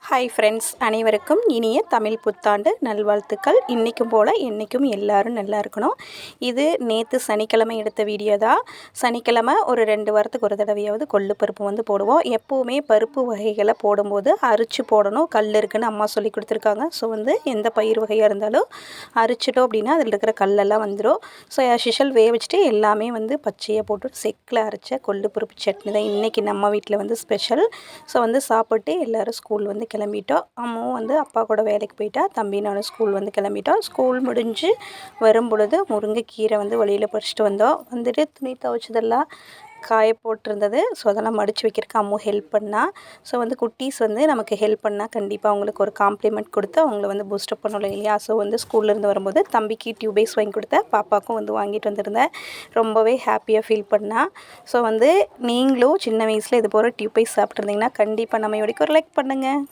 Hi friends, அனைவருக்கும் இனிய தமிழ் புத்தாண்டு நல்வாழ்த்துக்கள். இன்றைக்கும் போல் என்றைக்கும் எல்லோரும் நல்லா இருக்கணும். இது நேற்று சனிக்கிழமை எடுத்த வீடியோ தான். சனிக்கிழமை ஒரு 2 வாரத்துக்கு ஒரு தடவையாவது கொள்ளு பருப்பு போடுவோம். எப்போவுமே பருப்பு வகைகளை போடும்போது அரிச்சு போடணும். கல் இருக்குதுன்னு அம்மா சொல்லி கொடுத்துருக்காங்க. ஸோ எந்த பயிர் வகையாக இருந்தாலும் அரிச்சிட்டோம் அப்படின்னா அதில் இருக்கிற கல்லெல்லாம் வந்துடும். ஸோ ஆஸ் வேக வச்சுட்டு எல்லாமே பச்சையாக போட்டு செக்கில் அரைச்ச கொள்ளு பருப்பு சட்னி தான் இன்றைக்கி நம்ம வீட்டில் ஸ்பெஷல். ஸோ சாப்பிட்டு எல்லோரும் ஸ்கூல் கிளம்பிட்டோம். அம்மாவும் அப்பா கூட வேலைக்கு போயிட்டா. தம்பி நானும் ஸ்கூல் கிளம்பிட்டோம். ஸ்கூல் முடிஞ்சு வரும் பொழுது முருங்கைக்கீரை வழியில் பறிச்சிட்டு வந்தோம். துணி துவைச்சதெல்லாம் காய போட்டிருந்தது. ஸோ அதெல்லாம் மடித்து வைக்கிறதுக்கு அம்மா ஹெல்ப் பண்ணா. ஸோ குட்டீஸ் நமக்கு ஹெல்ப் பண்ணால் கண்டிப்பாக அவங்களுக்கு ஒரு காம்ப்ளிமெண்ட் கொடுத்து அவங்கள பூஸ்டப் பண்ணணும் இல்லையா. ஸோ ஸ்கூல்லேருந்து வரும்போது தம்பிக்கு டியூபேஸ் வாங்கி கொடுத்தேன். பாப்பாவுக்கும் வாங்கிட்டு வந்திருந்தேன். ரொம்பவே ஹாப்பியாக ஃபீல் பண்ணா. ஸோ நீங்களும் சின்ன வயசில் இது போல் டியூபேஸ் சாப்பிட்ருந்தீங்கன்னா கண்டிப்பாக நம்ம ஒரு லைக் பண்ணுங்கள்.